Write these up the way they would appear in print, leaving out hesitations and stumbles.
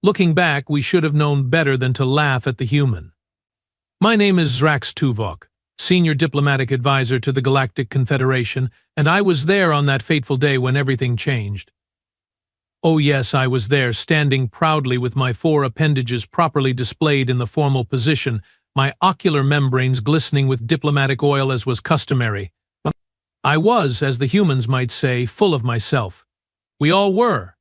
Looking back, we should have known better than to laugh at the human. My name is Zrax Tuvok, Senior Diplomatic Advisor to the Galactic Confederation, and I was there on that fateful day when everything changed. Oh yes, I was there, standing proudly with my 4 appendages properly displayed in the formal position, my ocular membranes glistening with diplomatic oil as was customary. I was, as the humans might say, full of myself. We all were.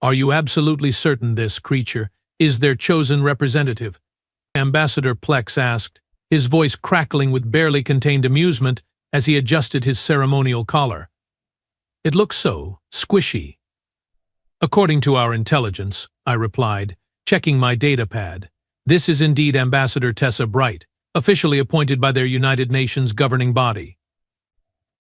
Are you absolutely certain this creature is their chosen representative? Ambassador Plex asked, his voice crackling with barely contained amusement as he adjusted his ceremonial collar. It looks so squishy. According to our intelligence, I replied, checking my datapad, this is indeed Ambassador Tessa Bright, officially appointed by their United Nations governing body.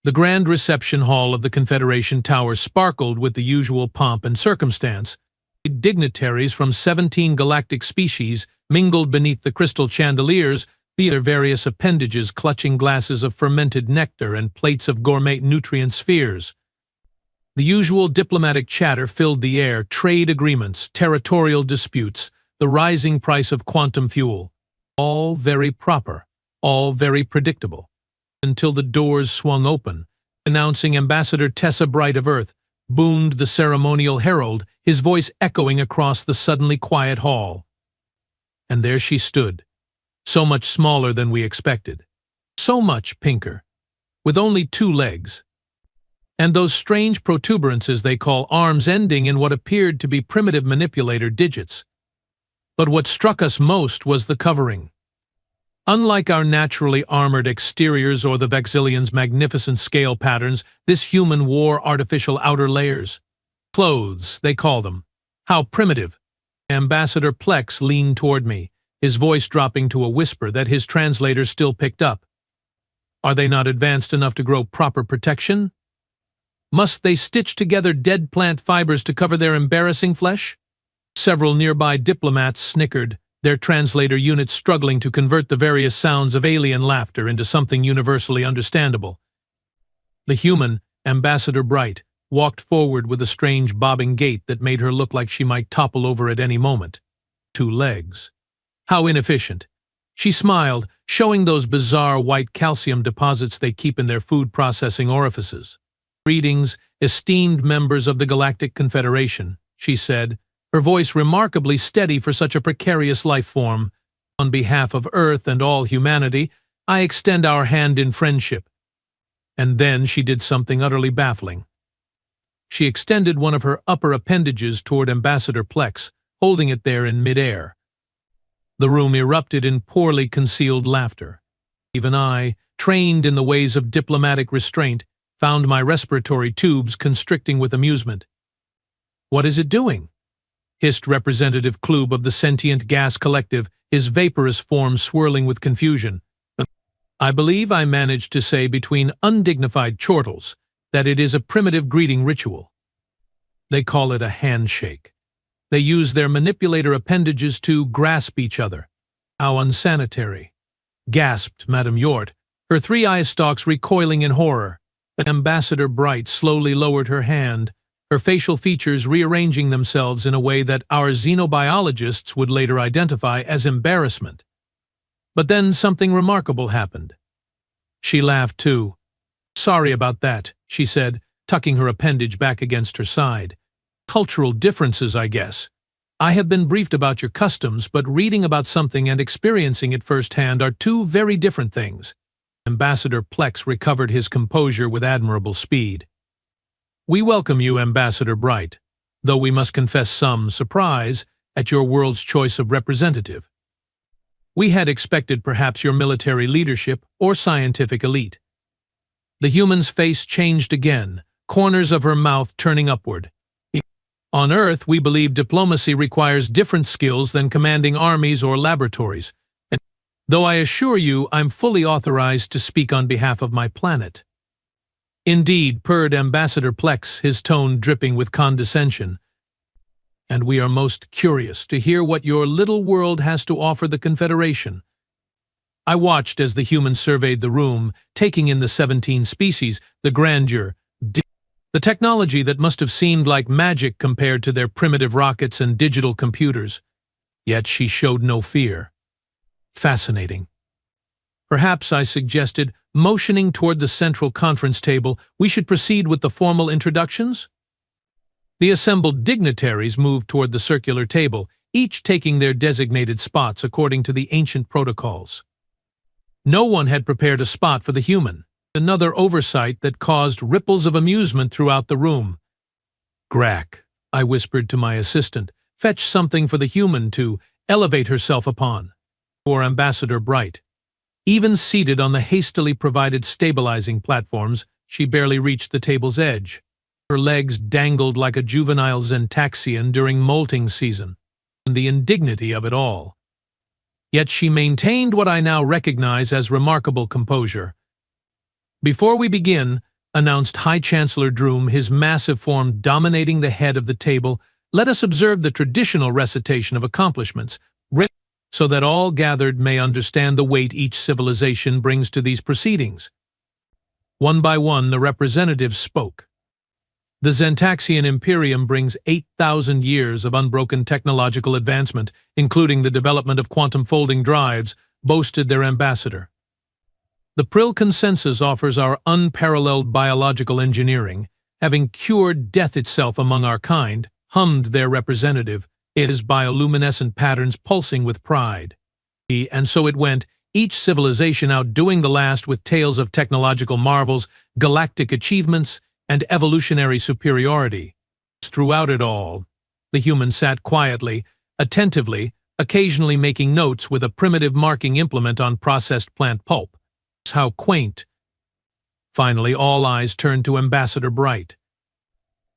The grand reception hall of the Confederation Tower sparkled with the usual pomp and circumstance. Dignitaries from 17 galactic species mingled beneath the crystal chandeliers, their various appendages clutching glasses of fermented nectar and plates of gourmet nutrient spheres. The usual diplomatic chatter filled the air, trade agreements, territorial disputes, the rising price of quantum fuel. All very proper, all very predictable. Until the doors swung open, announcing Ambassador Tessa Bright of Earth, boomed the ceremonial herald, his voice echoing across the suddenly quiet hall. And there she stood, so much smaller than we expected, so much pinker, with only 2 legs. And those strange protuberances they call arms ending in what appeared to be primitive manipulator digits. But what struck us most was the covering. Unlike our naturally armored exteriors or the Vexillians' magnificent scale patterns, this human wore artificial outer layers. Clothes, they call them. How primitive. Ambassador Plex leaned toward me, his voice dropping to a whisper that his translator still picked up. Are they not advanced enough to grow proper protection? Must they stitch together dead plant fibers to cover their embarrassing flesh? Several nearby diplomats snickered, their translator units struggling to convert the various sounds of alien laughter into something universally understandable. The human, Ambassador Bright, walked forward with a strange bobbing gait that made her look like she might topple over at any moment. 2 legs. How inefficient. She smiled, showing those bizarre white calcium deposits they keep in their food processing orifices. Greetings, esteemed members of the Galactic Confederation, she said, her voice remarkably steady for such a precarious life form. On behalf of Earth and all humanity, I extend our hand in friendship. And then she did something utterly baffling. She extended one of her upper appendages toward Ambassador Plex, holding it there in midair. The room erupted in poorly concealed laughter. Even I, trained in the ways of diplomatic restraint, found my respiratory tubes constricting with amusement. What is it doing? Hissed Representative Klube of the Sentient Gas Collective, his vaporous form swirling with confusion. I believe I managed to say between undignified chortles that it is a primitive greeting ritual. They call it a handshake. They use their manipulator appendages to grasp each other. How unsanitary, gasped Madame Yort, her 3 eye stalks recoiling in horror. Ambassador Bright slowly lowered her hand, her facial features rearranging themselves in a way that our xenobiologists would later identify as embarrassment. But then something remarkable happened. She laughed too. Sorry about that, she said, tucking her appendage back against her side. Cultural differences, I guess. I have been briefed about your customs, but reading about something and experiencing it firsthand are 2 very different things. Ambassador Plex recovered his composure with admirable speed. We welcome you, Ambassador Bright, though we must confess some surprise at your world's choice of representative. We had expected perhaps your military leadership or scientific elite. The human's face changed again, corners of her mouth turning upward. On Earth, we believe diplomacy requires different skills than commanding armies or laboratories. Though I assure you I'm fully authorized to speak on behalf of my planet. Indeed, purred Ambassador Plex, his tone dripping with condescension. And we are most curious to hear what your little world has to offer the Confederation. I watched as the human surveyed the room, taking in the 17 species, the grandeur, The technology that must have seemed like magic compared to their primitive rockets and digital computers. Yet she showed no fear. Fascinating. Perhaps, I suggested, motioning toward the central conference table, we should proceed with the formal introductions? The assembled dignitaries moved toward the circular table, each taking their designated spots according to the ancient protocols. No one had prepared a spot for the human, another oversight that caused ripples of amusement throughout the room. "Grack," I whispered to my assistant, "fetch something for the human to elevate herself upon." Or Ambassador Bright. Even seated on the hastily provided stabilizing platforms, she barely reached the table's edge. Her legs dangled like a juvenile Zentaxian during molting season. And the indignity of it all. Yet she maintained what I now recognize as remarkable composure. "Before we begin," announced High Chancellor Droom, his massive form dominating the head of the table, "let us observe the traditional recitation of accomplishments, so that all gathered may understand the weight each civilization brings to these proceedings." One by one, the representatives spoke. The Zentaxian Imperium brings 8,000 years of unbroken technological advancement, including the development of quantum folding drives, boasted their ambassador. The Prill Consensus offers our unparalleled biological engineering, having cured death itself among our kind, hummed their representative, his bioluminescent patterns pulsing with pride. And so it went, each civilization outdoing the last with tales of technological marvels, galactic achievements, and evolutionary superiority. Throughout it all, the human sat quietly, attentively, occasionally making notes with a primitive marking implement on processed plant pulp. How quaint. Finally, all eyes turned to Ambassador Bright.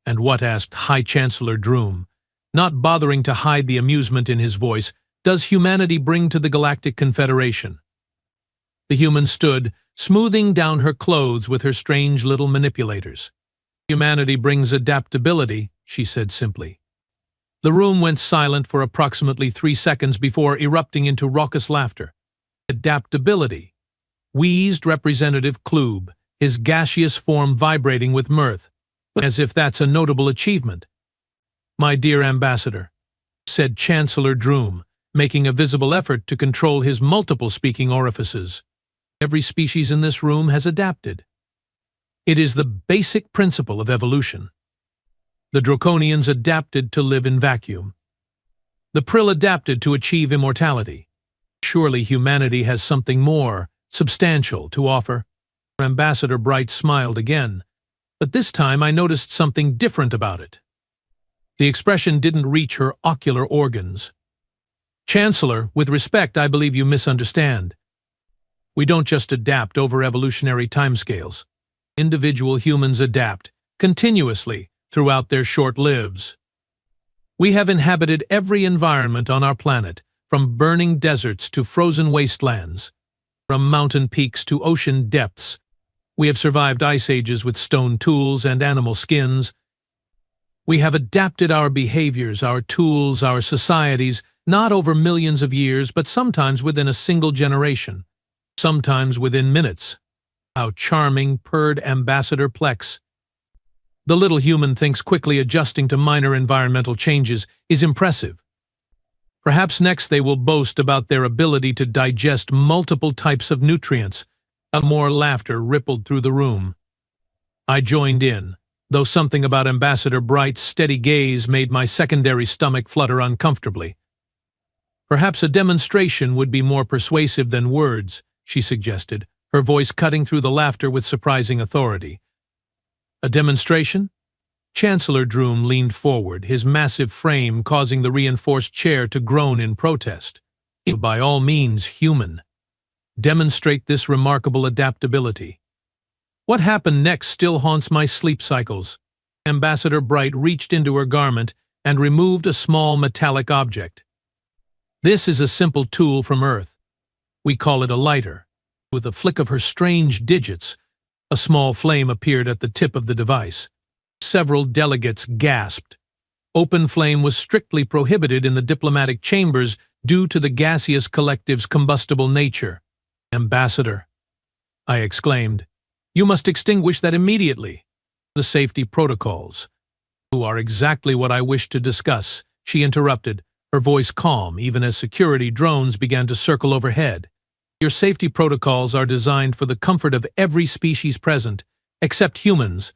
"And what," asked High Chancellor Droom, not bothering to hide the amusement in his voice, "does humanity bring to the Galactic Confederation?" The human stood, smoothing down her clothes with her strange little manipulators. "Humanity brings adaptability," she said simply. The room went silent for approximately 3 seconds before erupting into raucous laughter. "Adaptability," wheezed Representative Klube, his gaseous form vibrating with mirth, as if that's a notable achievement. "My dear Ambassador," said Chancellor Droom, making a visible effort to control his multiple speaking orifices, "every species in this room has adapted. It is the basic principle of evolution. The Draconians adapted to live in vacuum. The Prill adapted to achieve immortality. Surely humanity has something more substantial to offer." Ambassador Bright smiled again, but this time I noticed something different about it. The expression didn't reach her ocular organs. "Chancellor, with respect, I believe you misunderstand. We don't just adapt over evolutionary timescales. Individual humans adapt continuously throughout their short lives. We have inhabited every environment on our planet, from burning deserts to frozen wastelands, from mountain peaks to ocean depths. We have survived ice ages with stone tools and animal skins. We have adapted our behaviors, our tools, our societies, not over millions of years, but sometimes within a single generation, sometimes within minutes." How charming, purred Ambassador Plex. The little human thinks quickly adjusting to minor environmental changes is impressive. Perhaps next they will boast about their ability to digest multiple types of nutrients. More laughter rippled through the room. I joined in, though something about Ambassador Bright's steady gaze made my secondary stomach flutter uncomfortably. "Perhaps a demonstration would be more persuasive than words," she suggested, her voice cutting through the laughter with surprising authority. "A demonstration?" Chancellor Droom leaned forward, his massive frame causing the reinforced chair to groan in protest. "By all means, human. Demonstrate this remarkable adaptability." What happened next still haunts my sleep cycles. Ambassador Bright reached into her garment and removed a small metallic object. "This is a simple tool from Earth. We call it a lighter." With a flick of her strange digits, a small flame appeared at the tip of the device. Several delegates gasped. Open flame was strictly prohibited in the diplomatic chambers due to the gaseous collective's combustible nature. "Ambassador," I exclaimed, "you must extinguish that immediately." The safety protocols, who are exactly what I wish to discuss, she interrupted, her voice calm even as security drones began to circle overhead. Your safety protocols are designed for the comfort of every species present, except humans.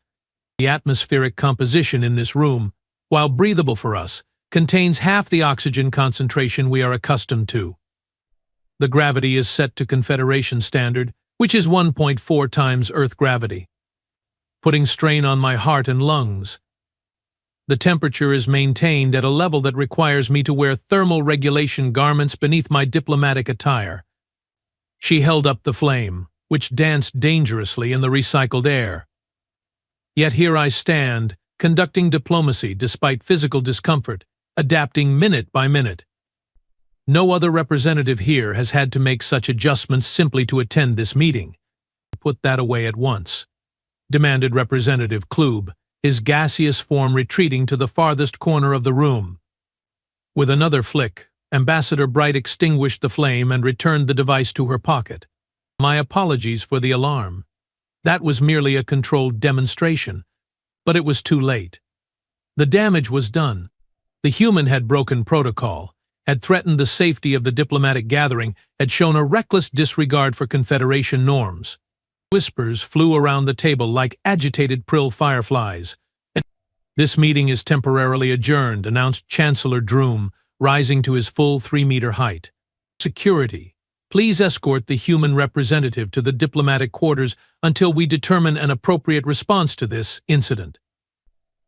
The atmospheric composition in this room, while breathable for us, contains half the oxygen concentration we are accustomed to. The gravity is set to Confederation standard, which is 1.4 times Earth gravity, putting strain on my heart and lungs. The temperature is maintained at a level that requires me to wear thermal regulation garments beneath my diplomatic attire. She held up the flame, which danced dangerously in the recycled air. Yet here I stand, conducting diplomacy despite physical discomfort, adapting minute by minute. No other representative here has had to make such adjustments simply to attend this meeting. Put that away at once, demanded Representative Klube, his gaseous form retreating to the farthest corner of the room. With another flick, Ambassador Bright extinguished the flame and returned the device to her pocket. My apologies for the alarm. That was merely a controlled demonstration, but it was too late. The damage was done. The human had broken protocol, had threatened the safety of the diplomatic gathering, had shown a reckless disregard for Confederation norms. Whispers flew around the table like agitated prill fireflies. This meeting is temporarily adjourned, announced Chancellor Droom, rising to his full 3-meter height. Security, please escort the human representative to the diplomatic quarters until we determine an appropriate response to this incident.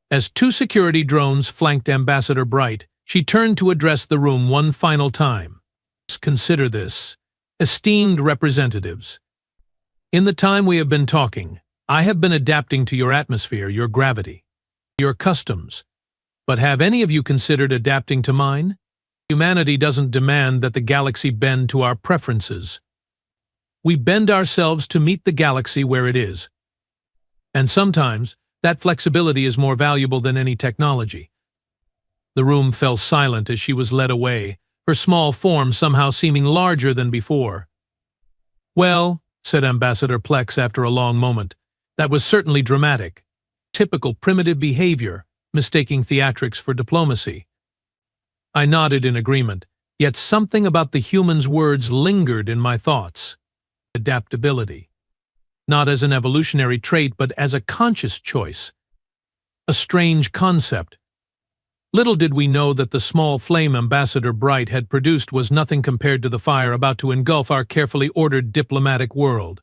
As 2 security drones flanked Ambassador Bright, she turned to address the room one final time. Consider this. Esteemed representatives, in the time we have been talking, I have been adapting to your atmosphere, your gravity, your customs. But have any of you considered adapting to mine? Humanity doesn't demand that the galaxy bend to our preferences. We bend ourselves to meet the galaxy where it is. And sometimes, that flexibility is more valuable than any technology. The room fell silent as she was led away, her small form somehow seeming larger than before. Well, said Ambassador Plex after a long moment, that was certainly dramatic. Typical primitive behavior, mistaking theatrics for diplomacy. I nodded in agreement, yet something about the human's words lingered in my thoughts. Adaptability. Not as an evolutionary trait, but as a conscious choice. A strange concept. Little did we know that the small flame Ambassador Bright had produced was nothing compared to the fire about to engulf our carefully ordered diplomatic world.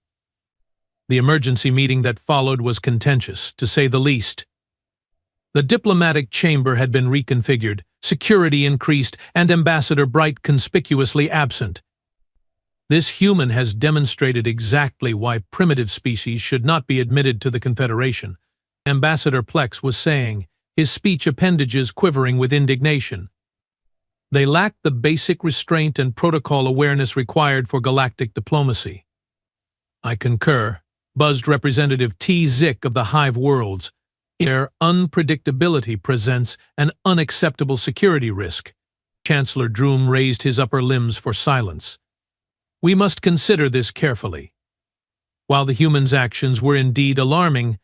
The emergency meeting that followed was contentious, to say the least. The diplomatic chamber had been reconfigured, security increased, and Ambassador Bright conspicuously absent. This human has demonstrated exactly why primitive species should not be admitted to the Confederation, Ambassador Plex was saying, his speech appendages quivering with indignation. They lack the basic restraint and protocol awareness required for galactic diplomacy. I concur, buzzed Representative T. Zick of the Hive Worlds. Their unpredictability presents an unacceptable security risk. Chancellor Droom raised his upper limbs for silence. We must consider this carefully. While the human's actions were indeed alarming,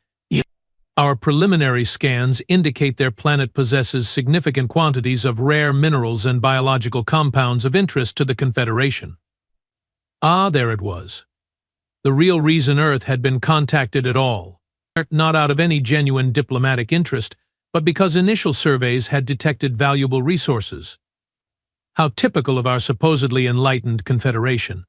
our preliminary scans indicate their planet possesses significant quantities of rare minerals and biological compounds of interest to the Confederation. Ah, there it was. The real reason Earth had been contacted at all, not out of any genuine diplomatic interest, but because initial surveys had detected valuable resources. How typical of our supposedly enlightened Confederation.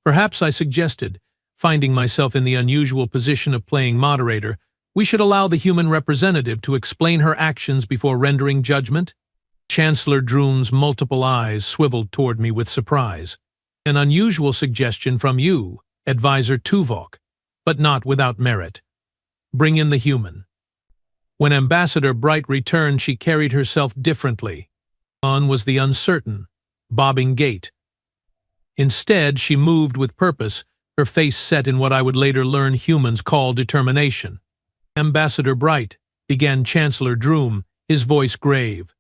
Perhaps I suggested, finding myself in the unusual position of playing moderator, we should allow the human representative to explain her actions before rendering judgment. Chancellor Droom's multiple eyes swiveled toward me with surprise. An unusual suggestion from you, Advisor Tuvok, but not without merit. Bring in the human. When Ambassador Bright returned, she carried herself differently. On was the uncertain, bobbing gait. Instead, she moved with purpose, her face set in what I would later learn humans call determination. Ambassador Bright, began Chancellor Droom, his voice grave.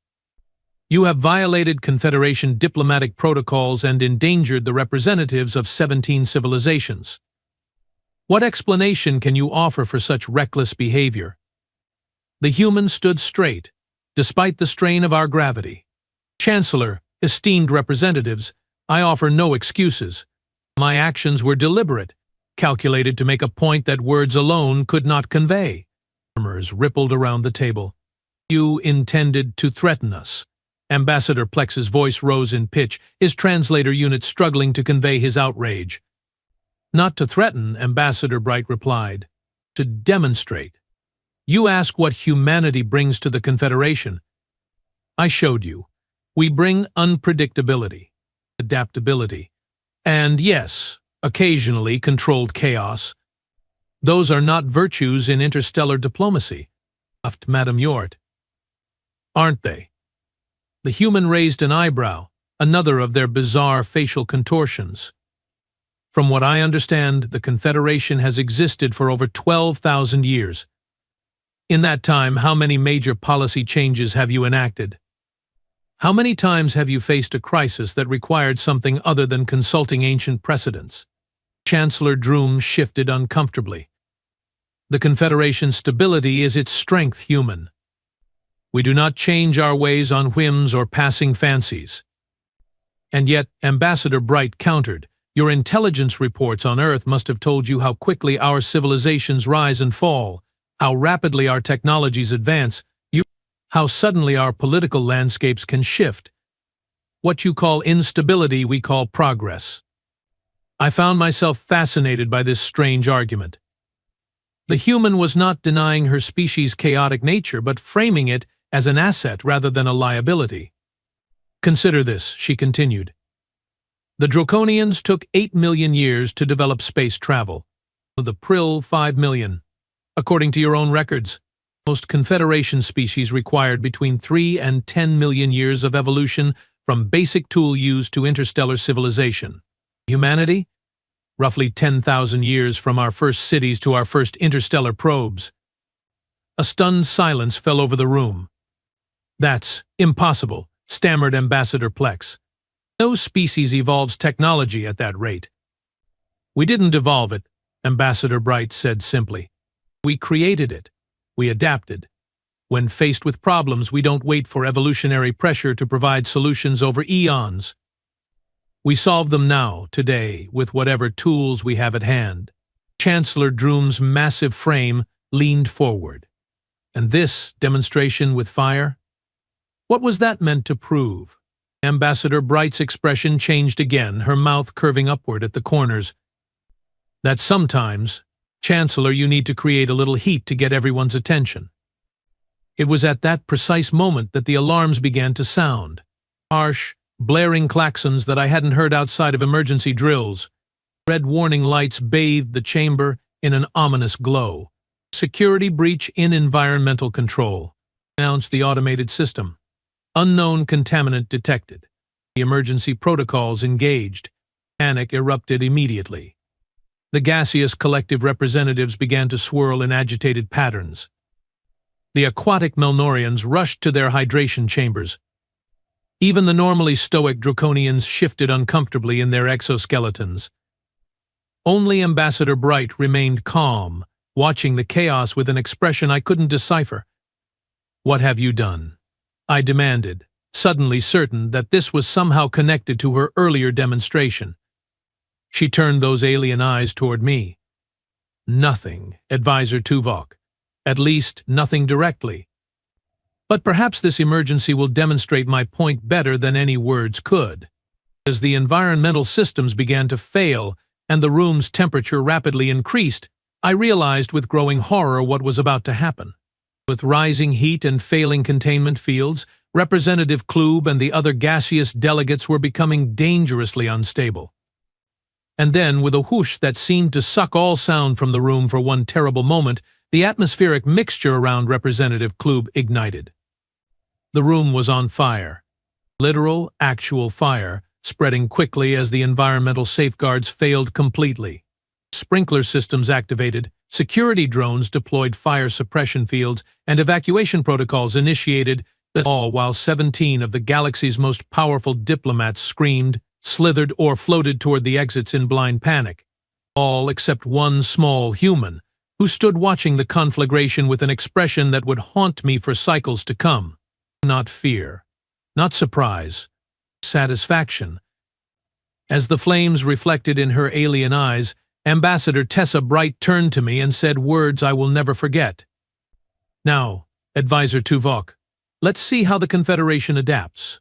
You have violated Confederation diplomatic protocols and endangered the representatives of 17 civilizations. What explanation can you offer for such reckless behavior? The human stood straight, despite the strain of our gravity. Chancellor, esteemed representatives, I offer no excuses. My actions were deliberate, calculated to make a point that words alone could not convey. Murmurs rippled around the table. You intended to threaten us. Ambassador Plex's voice rose in pitch, his translator unit struggling to convey his outrage. Not to threaten, Ambassador Bright replied. To demonstrate. You ask what humanity brings to the Confederation. I showed you. We bring unpredictability, adaptability, and yes, occasionally controlled chaos. Those are not virtues in interstellar diplomacy, laughed Madame Yort. Aren't they? The human raised an eyebrow, another of their bizarre facial contortions. From what I understand, the Confederation has existed for over 12,000 years. In that time, how many major policy changes have you enacted? How many times have you faced a crisis that required something other than consulting ancient precedents? Chancellor Droom shifted uncomfortably. The Confederation's stability is its strength, human. We do not change our ways on whims or passing fancies. And yet, Ambassador Bright countered, your intelligence reports on Earth must have told you how quickly our civilizations rise and fall, how rapidly our technologies advance, how suddenly our political landscapes can shift. What you call instability, we call progress. I found myself fascinated by this strange argument. The human was not denying her species' chaotic nature, but framing it as an asset rather than a liability. Consider this, she continued. The Draconians took 8 million years to develop space travel. The Prill 5 million. According to your own records, most Confederation species required between 3 and 10 million years of evolution from basic tool use to interstellar civilization. Humanity? Roughly 10,000 years from our first cities to our first interstellar probes. A stunned silence fell over the room. That's impossible, stammered Ambassador Plex. No species evolves technology at that rate. We didn't evolve it, Ambassador Bright said simply. We created it. We adapted. When faced with problems, we don't wait for evolutionary pressure to provide solutions over eons. We solve them now, today, with whatever tools we have at hand. Chancellor Droom's massive frame leaned forward. And this demonstration with fire? What was that meant to prove? Ambassador Bright's expression changed again, her mouth curving upward at the corners. That sometimes, Chancellor, you need to create a little heat to get everyone's attention. It was at that precise moment that the alarms began to sound. Harsh, blaring klaxons that I hadn't heard outside of emergency drills. Red warning lights bathed the chamber in an ominous glow. Security breach in environmental control, announced the automated system. Unknown contaminant detected. The emergency protocols engaged. Panic erupted immediately. The gaseous collective representatives began to swirl in agitated patterns. The aquatic Melnorians rushed to their hydration chambers. Even the normally stoic Draconians shifted uncomfortably in their exoskeletons. Only Ambassador Bright remained calm, watching the chaos with an expression I couldn't decipher. What have you done? I demanded, suddenly certain that this was somehow connected to her earlier demonstration. She turned those alien eyes toward me. Nothing, Advisor Tuvok. At least, nothing directly. But perhaps this emergency will demonstrate my point better than any words could. As the environmental systems began to fail and the room's temperature rapidly increased, I realized with growing horror what was about to happen. With rising heat and failing containment fields, Representative Klube and the other gaseous delegates were becoming dangerously unstable. And then, with a whoosh that seemed to suck all sound from the room for one terrible moment, the atmospheric mixture around Representative Klube ignited. The room was on fire. Literal, actual fire, spreading quickly as the environmental safeguards failed completely. Sprinkler systems activated, security drones deployed fire suppression fields, and evacuation protocols initiated, all while 17 of the galaxy's most powerful diplomats screamed, slithered, or floated toward the exits in blind panic. all except one small human, who stood watching the conflagration with an expression that would haunt me for cycles to come. Not fear, not surprise, satisfaction. As the flames reflected in her alien eyes, Ambassador Tessa Bright turned to me and said words I will never forget. "Now, Advisor Tuvok, let's see how the Confederation adapts."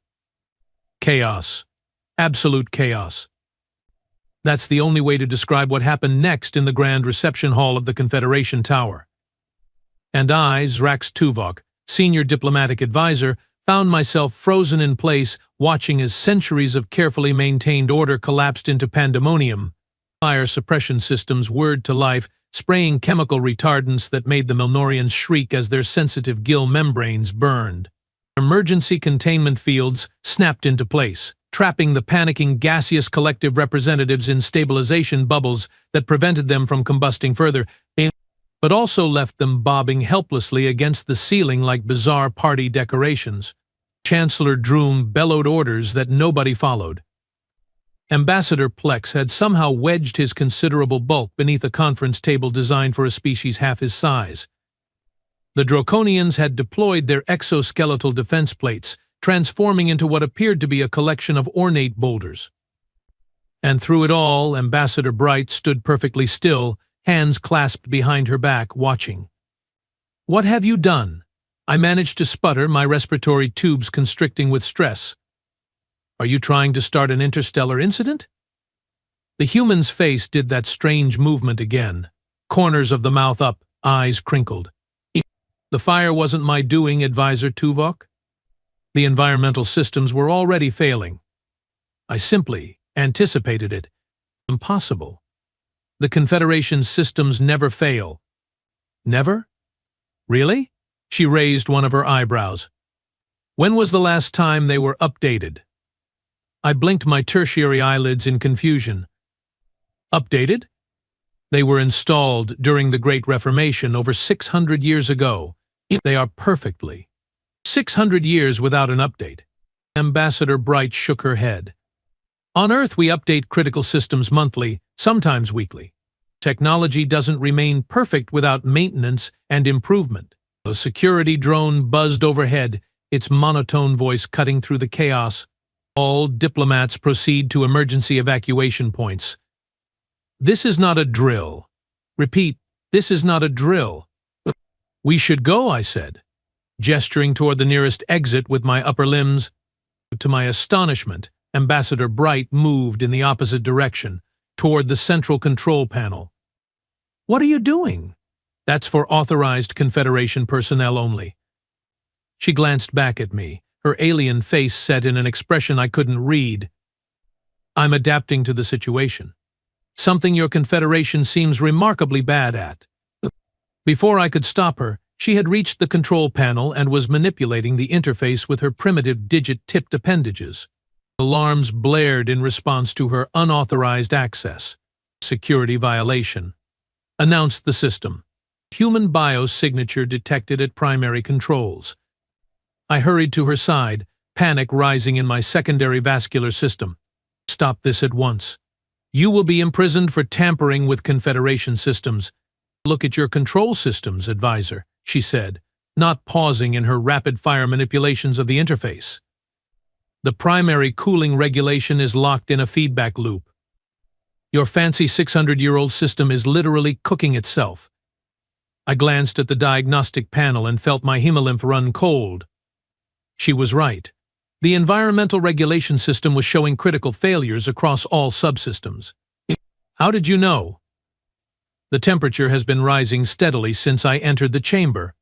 Chaos. Absolute chaos. That's the only way to describe what happened next in the grand reception hall of the Confederation Tower. And I, Zrax Tuvok, senior diplomatic advisor, found myself frozen in place, watching as centuries of carefully maintained order collapsed into pandemonium. Fire suppression systems whirred to life, spraying chemical retardants that made the Milnorians shriek as their sensitive gill membranes burned. Emergency containment fields snapped into place, trapping the panicking gaseous collective representatives in stabilization bubbles that prevented them from combusting further, but also left them bobbing helplessly against the ceiling like bizarre party decorations. Chancellor Droom bellowed orders that nobody followed. Ambassador Plex had somehow wedged his considerable bulk beneath a conference table designed for a species half his size. The Draconians had deployed their exoskeletal defense plates, transforming into what appeared to be a collection of ornate boulders. And through it all, Ambassador Bright stood perfectly still, hands clasped behind her back, watching. "What have you done?" I managed to sputter, my respiratory tubes constricting with stress. "Are you trying to start an interstellar incident?" The human's face did that strange movement again, corners of the mouth up, eyes crinkled. "The fire wasn't my doing, Advisor Tuvok. The environmental systems were already failing. I simply anticipated it. Impossible. The Confederation's systems never fail." "Never? Really?" She raised one of her eyebrows. "When was the last time they were updated?" I blinked my tertiary eyelids in confusion. "Updated? They were installed during the Great Reformation over 600 years ago. They are perfectly. 600 years without an update." Ambassador Bright shook her head. "On Earth we update critical systems monthly, sometimes weekly. Technology doesn't remain perfect without maintenance and improvement." A security drone buzzed overhead, its monotone voice cutting through the chaos. "All diplomats proceed to emergency evacuation points." "This is not a drill. Repeat, this is not a drill." "We should go," I said, gesturing toward the nearest exit with my upper limbs. To my astonishment, Ambassador Bright moved in the opposite direction, toward the central control panel. "What are you doing?" "That's for authorized Confederation personnel only." She glanced back at me, her alien face set in an expression I couldn't read. "I'm adapting to the situation. Something your Confederation seems remarkably bad at." Before I could stop her, she had reached the control panel and was manipulating the interface with her primitive digit-tipped appendages. Alarms blared in response to her unauthorized access. "Security violation," announced the system. "Human biosignature detected at primary controls." I hurried to her side, panic rising in my secondary vascular system. "Stop this at once. You will be imprisoned for tampering with Confederation systems." "Look at your control systems, Advisor," she said, not pausing in her rapid-fire manipulations of the interface. "The primary cooling regulation is locked in a feedback loop. Your fancy 600-year-old system is literally cooking itself." I glanced at the diagnostic panel and felt my hemolymph run cold. She was right. The environmental regulation system was showing critical failures across all subsystems. "How did you know?" "The temperature has been rising steadily since I entered the chamber.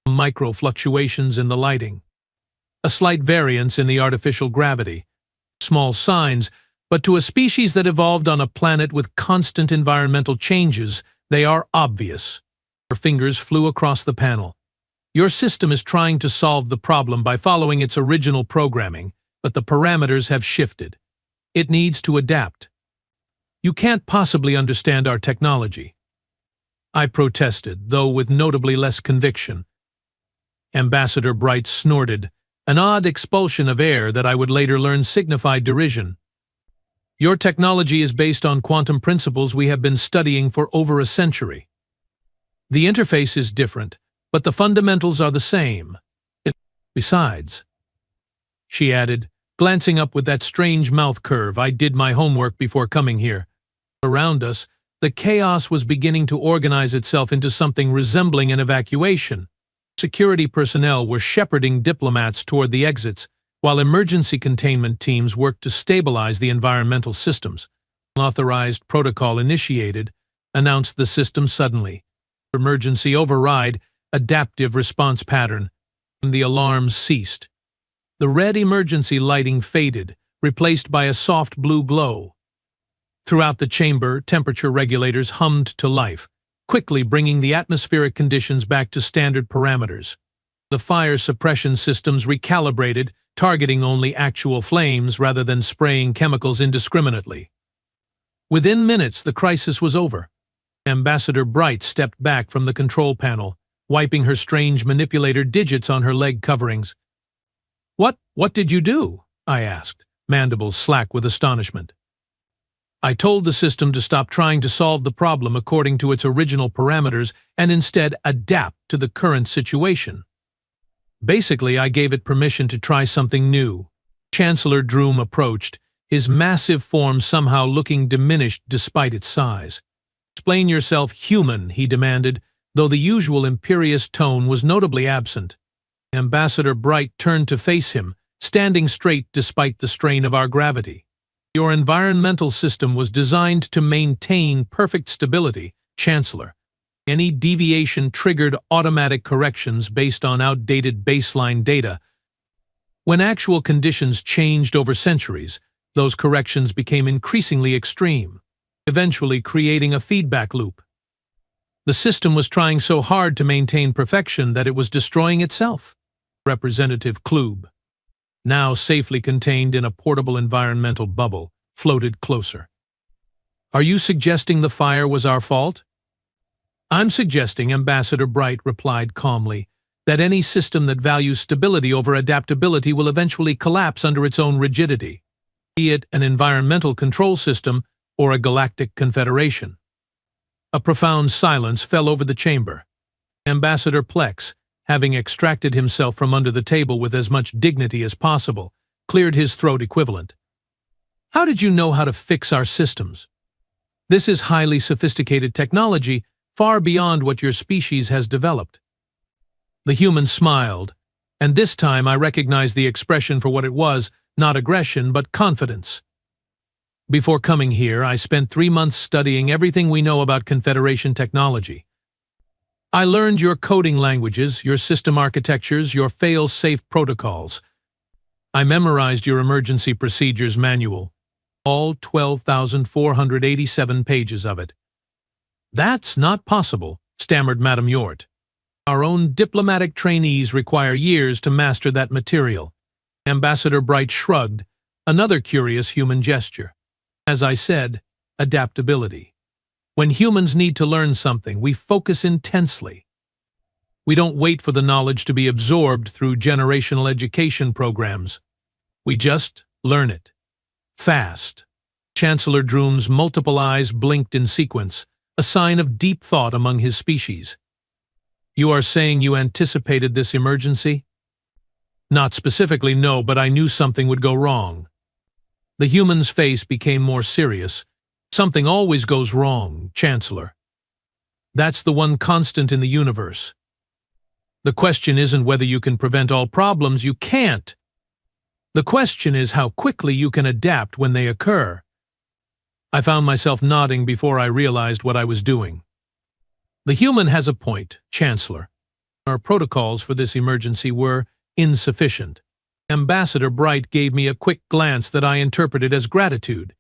Micro fluctuations in the lighting. A slight variance in the artificial gravity. Small signs, but to a species that evolved on a planet with constant environmental changes, they are obvious." Her fingers flew across the panel. "Your system is trying to solve the problem by following its original programming, but the parameters have shifted. It needs to adapt. You can't possibly understand our technology." I protested, though with notably less conviction. Ambassador Bright snorted, an odd expulsion of air that I would later learn signified derision. Your technology is based on quantum principles we have been studying for over a century. The interface is different, but the fundamentals are the same. Besides, she added, glancing up with that strange mouth curve, I did my homework before coming here. Around us, the chaos was beginning to organize itself into something resembling an evacuation. Security personnel were shepherding diplomats toward the exits, while emergency containment teams worked to stabilize the environmental systems. Unauthorized protocol initiated, announced the system suddenly. Emergency override, adaptive response pattern. The alarms ceased. The red emergency lighting faded, replaced by a soft blue glow. Throughout the chamber, temperature regulators hummed to life, quickly bringing the atmospheric conditions back to standard parameters. The fire suppression systems recalibrated, targeting only actual flames rather than spraying chemicals indiscriminately. Within minutes, the crisis was over. Ambassador Bright stepped back from the control panel, wiping her strange manipulator digits on her leg coverings. What did you do? I asked, mandibles slack with astonishment. I told the system to stop trying to solve the problem according to its original parameters and instead adapt to the current situation. Basically, I gave it permission to try something new. Chancellor Droom approached, his massive form somehow looking diminished despite its size. Explain yourself, human, he demanded, though the usual imperious tone was notably absent. Ambassador Bright turned to face him, standing straight despite the strain of our gravity. Your environmental system was designed to maintain perfect stability, Chancellor. Any deviation triggered automatic corrections based on outdated baseline data. When actual conditions changed over centuries, those corrections became increasingly extreme, eventually creating a feedback loop. The system was trying so hard to maintain perfection that it was destroying itself. Representative Klube, now safely contained in a portable environmental bubble, floated closer. Are you suggesting the fire was our fault? I'm suggesting, Ambassador Bright replied calmly, that any system that values stability over adaptability will eventually collapse under its own rigidity, be it an environmental control system or a galactic confederation. A profound silence fell over the chamber. Ambassador Plex, having extracted himself from under the table with as much dignity as possible, cleared his throat equivalent. How did you know how to fix our systems? This is highly sophisticated technology, far beyond what your species has developed. The human smiled, and this time I recognized the expression for what it was, not aggression, but confidence. Before coming here, I spent 3 months studying everything we know about Confederation technology. I learned your coding languages, your system architectures, your fail-safe protocols. I memorized your emergency procedures manual, all 12,487 pages of it. That's not possible, stammered Madame Yort. Our own diplomatic trainees require years to master that material. Ambassador Bright shrugged, another curious human gesture. As I said, adaptability. When humans need to learn something, we focus intensely. We don't wait for the knowledge to be absorbed through generational education programs. We just learn it. Fast. Chancellor Droom's multiple eyes blinked in sequence, a sign of deep thought among his species. You are saying you anticipated this emergency? Not specifically, no, but I knew something would go wrong. The human's face became more serious. Something always goes wrong, Chancellor. That's the one constant in the universe. The question isn't whether you can prevent all problems, you can't. The question is how quickly you can adapt when they occur. I found myself nodding before I realized what I was doing. The human has a point, Chancellor. Our protocols for this emergency were insufficient. Ambassador Bright gave me a quick glance that I interpreted as gratitude.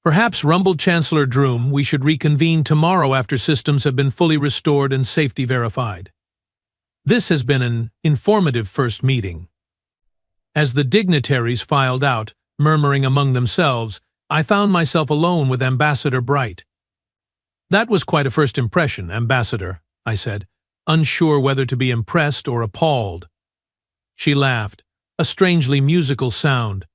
Perhaps, rumbled Chancellor Droom, we should reconvene tomorrow after systems have been fully restored and safety verified. This has been an informative first meeting. As the dignitaries filed out, murmuring among themselves, I found myself alone with Ambassador Bright. That was quite a first impression, Ambassador, I said, unsure whether to be impressed or appalled. She laughed, a strangely musical sound.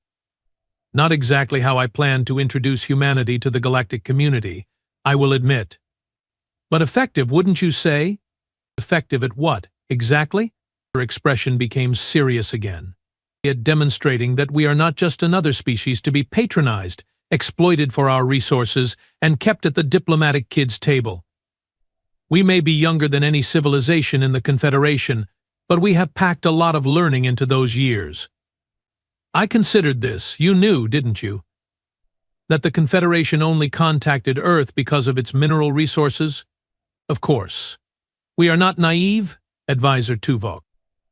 Not exactly how I planned to introduce humanity to the galactic community, I will admit. But effective, wouldn't you say? Effective at what, exactly? Her expression became serious again, yet demonstrating that we are not just another species to be patronized, exploited for our resources, and kept at the diplomatic kids' table. We may be younger than any civilization in the Confederation, but we have packed a lot of learning into those years. I considered this, you knew, didn't you? That the Confederation only contacted Earth because of its mineral resources? Of course. We are not naive, Advisor Tuvok.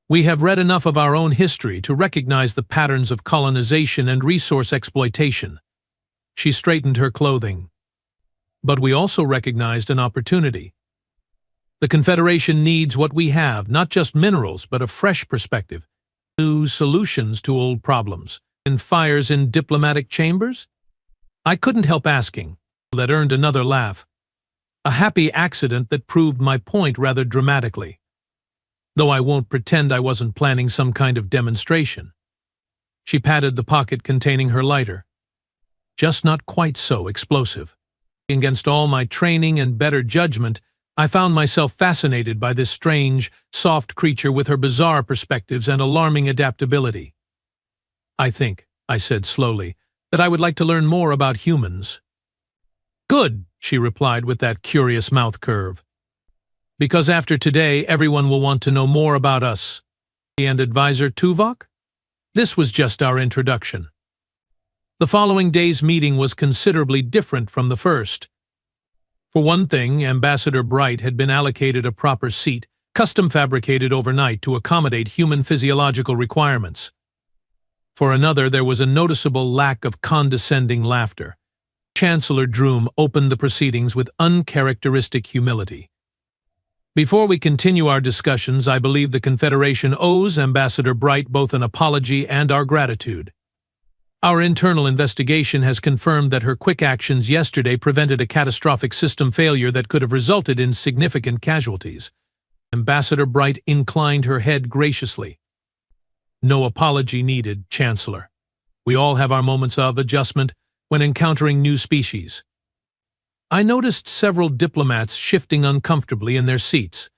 We have read enough of our own history to recognize the patterns of colonization and resource exploitation. She straightened her clothing. But we also recognized an opportunity. The Confederation needs what we have, not just minerals, but a fresh perspective. New solutions to old problems. And fires in diplomatic chambers? I couldn't help asking. That earned another laugh. A happy accident that proved my point rather dramatically. Though I won't pretend I wasn't planning some kind of demonstration. She patted the pocket containing her lighter. Just not quite so explosive. Against all my training and better judgment, I found myself fascinated by this strange, soft creature with her bizarre perspectives and alarming adaptability. I think, I said slowly, that I would like to learn more about humans. Good, she replied with that curious mouth curve. Because after today, everyone will want to know more about us. And Advisor Tuvok? This was just our introduction. The following day's meeting was considerably different from the first. For one thing, Ambassador Bright had been allocated a proper seat, custom fabricated overnight to accommodate human physiological requirements. For another, there was a noticeable lack of condescending laughter. Chancellor Droom opened the proceedings with uncharacteristic humility. Before we continue our discussions, I believe the Confederation owes Ambassador Bright both an apology and our gratitude. Our internal investigation has confirmed that her quick actions yesterday prevented a catastrophic system failure that could have resulted in significant casualties. Ambassador Bright inclined her head graciously. No apology needed, Chancellor. We all have our moments of adjustment when encountering new species. I noticed several diplomats shifting uncomfortably in their seats.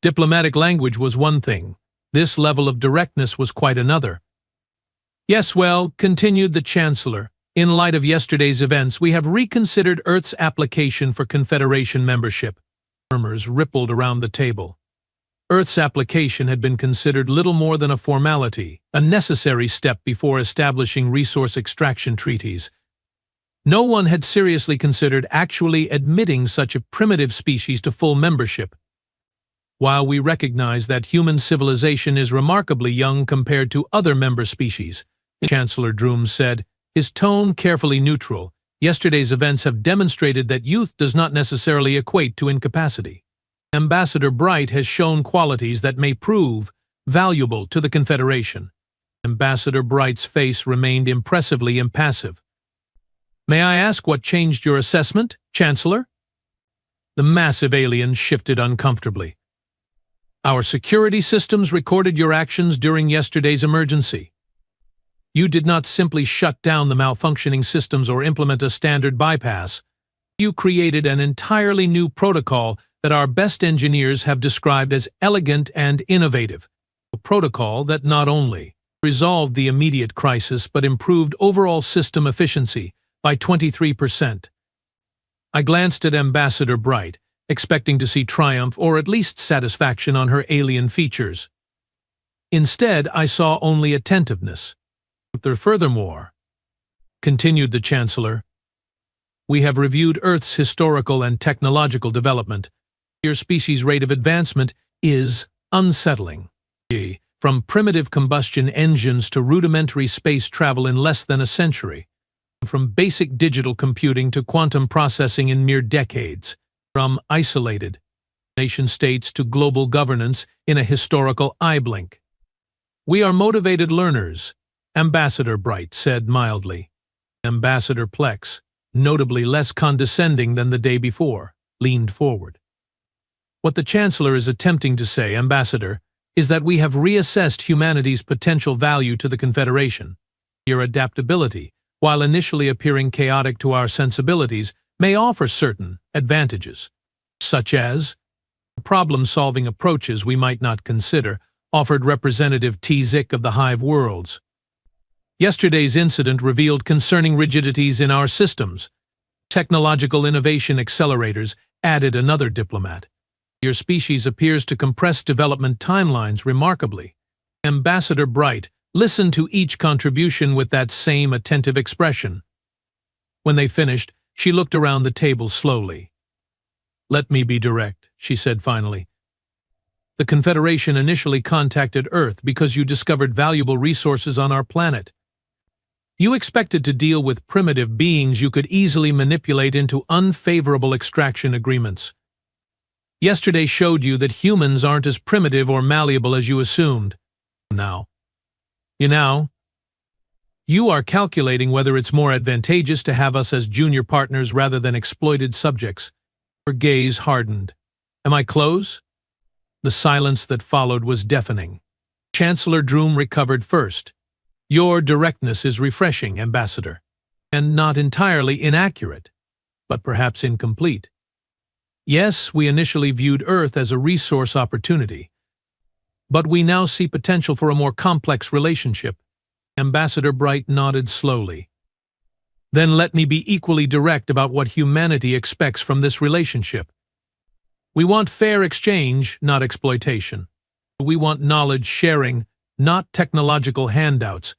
Diplomatic language was one thing. This level of directness was quite another. Yes, well, continued the Chancellor, in light of yesterday's events, we have reconsidered Earth's application for Confederation membership. Murmurs rippled around the table. Earth's application had been considered little more than a formality, a necessary step before establishing resource extraction treaties. No one had seriously considered actually admitting such a primitive species to full membership. While we recognize that human civilization is remarkably young compared to other member species, Chancellor Droom said, his tone carefully neutral, yesterday's events have demonstrated that youth does not necessarily equate to incapacity. Ambassador Bright has shown qualities that may prove valuable to the Confederation. Ambassador Bright's face remained impressively impassive. May I ask what changed your assessment, Chancellor? The massive alien shifted uncomfortably. Our security systems recorded your actions during yesterday's emergency. You did not simply shut down the malfunctioning systems or implement a standard bypass. You created an entirely new protocol that our best engineers have described as elegant and innovative. A protocol that not only resolved the immediate crisis but improved overall system efficiency by 23%. I glanced at Ambassador Bright, expecting to see triumph or at least satisfaction on her alien features. Instead, I saw only attentiveness. Furthermore, continued the Chancellor, we have reviewed Earth's historical and technological development. Your species' rate of advancement is unsettling. From primitive combustion engines to rudimentary space travel in less than a century. From basic digital computing to quantum processing in mere decades. From isolated nation-states to global governance in a historical eye blink. We are motivated learners, Ambassador Bright said mildly. Ambassador Plex, notably less condescending than the day before, leaned forward. What the Chancellor is attempting to say, Ambassador, is that we have reassessed humanity's potential value to the Confederation. Your adaptability, while initially appearing chaotic to our sensibilities, may offer certain advantages, such as problem-solving approaches we might not consider, offered Representative Zik of the Hive Worlds. Yesterday's incident revealed concerning rigidities in our systems. Technological innovation accelerators, added another diplomat. Your species appears to compress development timelines remarkably. Ambassador Bright listened to each contribution with that same attentive expression. When they finished, she looked around the table slowly. "Let me be direct," she said finally. "The Confederation initially contacted Earth because you discovered valuable resources on our planet. You expected to deal with primitive beings you could easily manipulate into unfavorable extraction agreements. Yesterday showed you that humans aren't as primitive or malleable as you assumed. Now, you are calculating whether it's more advantageous to have us as junior partners rather than exploited subjects." Her gaze hardened. "Am I close?" The silence that followed was deafening. Chancellor Droom recovered first. "Your directness is refreshing, Ambassador, and not entirely inaccurate, but perhaps incomplete. Yes, we initially viewed Earth as a resource opportunity, but we now see potential for a more complex relationship." Ambassador Bright nodded slowly. "Then let me be equally direct about what humanity expects from this relationship. We want fair exchange, not exploitation. We want knowledge sharing, not technological handouts.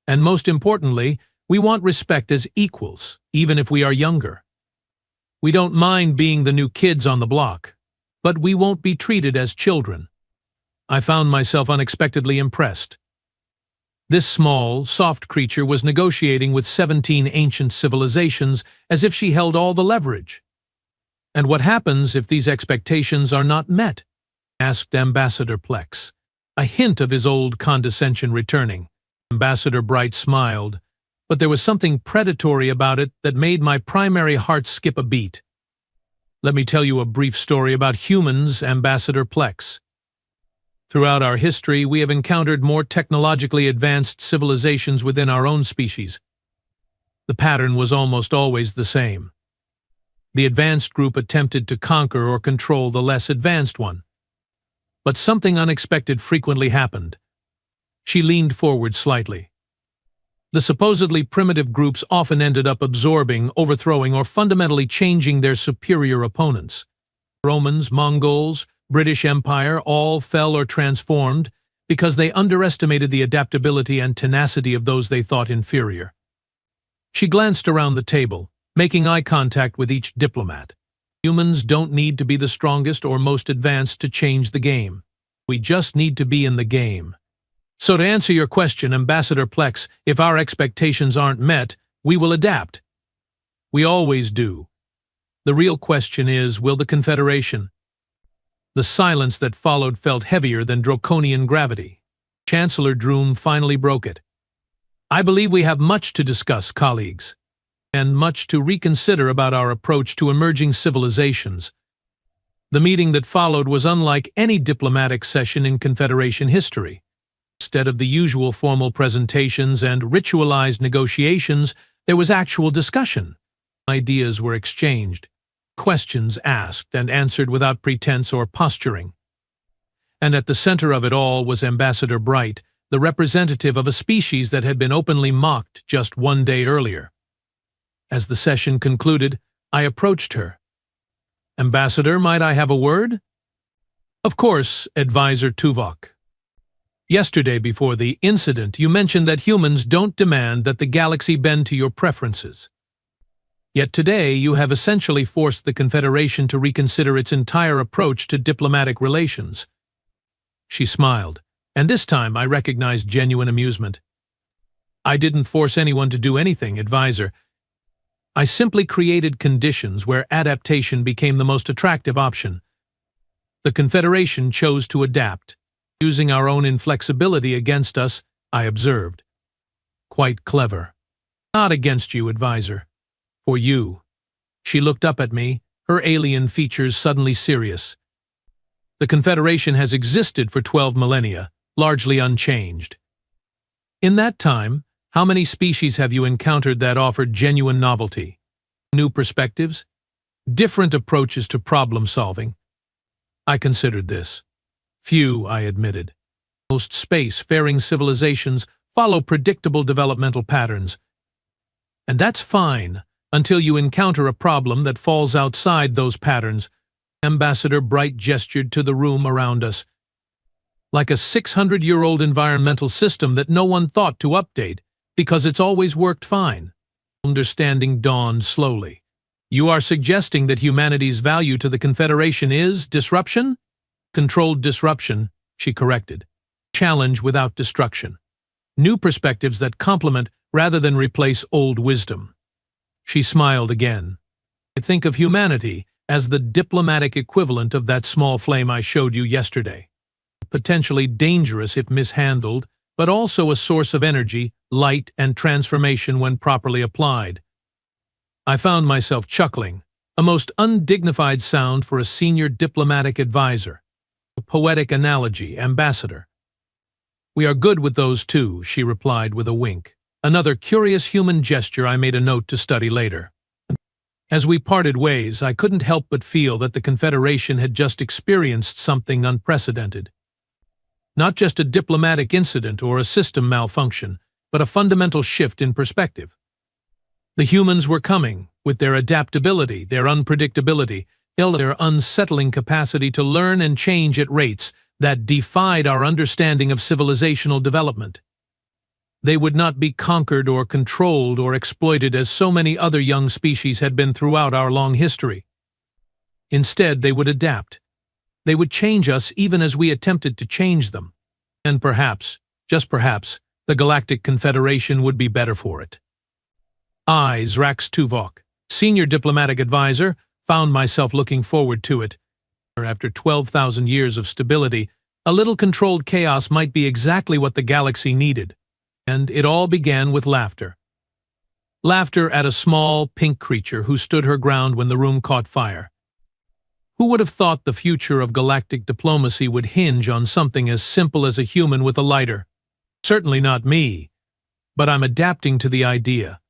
And most importantly, we want respect as equals, even if we are younger. We don't mind being the new kids on the block, but we won't be treated as children." I found myself unexpectedly impressed. This small, soft creature was negotiating with 17 ancient civilizations as if she held all the leverage. "And what happens if these expectations are not met?" asked Ambassador Plex, a hint of his old condescension returning. Ambassador Bright smiled, but there was something predatory about it that made my primary heart skip a beat. "Let me tell you a brief story about humans, Ambassador Plex. Throughout our history, we have encountered more technologically advanced civilizations within our own species. The pattern was almost always the same. The advanced group attempted to conquer or control the less advanced one. But something unexpected frequently happened." She leaned forward slightly. "The supposedly primitive groups often ended up absorbing, overthrowing, or fundamentally changing their superior opponents. Romans, Mongols, British Empire all fell or transformed because they underestimated the adaptability and tenacity of those they thought inferior." She glanced around the table, making eye contact with each diplomat. "Humans don't need to be the strongest or most advanced to change the game. We just need to be in the game. So to answer your question, Ambassador Plex, if our expectations aren't met, we will adapt. We always do. The real question is, will the Confederation?" The silence that followed felt heavier than draconian gravity. Chancellor Droom finally broke it. "I believe we have much to discuss, colleagues, and much to reconsider about our approach to emerging civilizations." The meeting that followed was unlike any diplomatic session in Confederation history. Instead of the usual formal presentations and ritualized negotiations, there was actual discussion. Ideas were exchanged, questions asked and answered without pretense or posturing. And at the center of it all was Ambassador Bright, the representative of a species that had been openly mocked just one day earlier. As the session concluded, I approached her. "Ambassador, might I have a word?" "Of course, Advisor Tuvok. Yesterday, before the incident, you mentioned that humans don't demand that the galaxy bend to your preferences. Yet today, you have essentially forced the Confederation to reconsider its entire approach to diplomatic relations." She smiled, and this time I recognized genuine amusement. "I didn't force anyone to do anything, Advisor. I simply created conditions where adaptation became the most attractive option. The Confederation chose to adapt, using our own inflexibility against us," I observed. "Quite clever. Not against you, Advisor. For you." She looked up at me, her alien features suddenly serious. "The Confederation has existed for 12 millennia, largely unchanged. In that time, How many species have you encountered that offered genuine novelty? New perspectives? Different approaches to problem solving? I considered this. Few, I admitted. Most space-faring civilizations follow predictable developmental patterns. And that's fine, until you encounter a problem that falls outside those patterns. Ambassador Bright gestured to the room around us. Like a 600-year-old environmental system that no one thought to update, because it's always worked fine. Understanding dawned slowly. You are suggesting that humanity's value to the Confederation is disruption? Controlled disruption, she corrected. Challenge without destruction. New perspectives that complement rather than replace old wisdom. She smiled again. I think of humanity as the diplomatic equivalent of that small flame I showed you yesterday. Potentially dangerous if mishandled, but also a source of energy, light, and transformation when properly applied. I found myself chuckling, a most undignified sound for a senior diplomatic advisor. A poetic analogy, Ambassador. We are good with those too, she replied with a wink. Another curious human gesture I made a note to study later. As we parted ways, I couldn't help but feel that the Confederation had just experienced something unprecedented. Not just a diplomatic incident or a system malfunction, but a fundamental shift in perspective. The humans were coming, with their adaptability, their unpredictability, their unsettling capacity to learn and change at rates that defied our understanding of civilizational development. They would not be conquered or controlled or exploited as so many other young species had been throughout our long history. Instead, they would adapt. They would change us even as we attempted to change them. And perhaps, just perhaps, the Galactic Confederation would be better for it. I, Zrax Tuvok, Senior Diplomatic Advisor, found myself looking forward to it. After 12,000 years of stability, a little controlled chaos might be exactly what the galaxy needed. And it all began with laughter. Laughter at a small, pink creature who stood her ground when the room caught fire. Who would have thought the future of galactic diplomacy would hinge on something as simple as a human with a lighter? Certainly not me. But I'm adapting to the idea.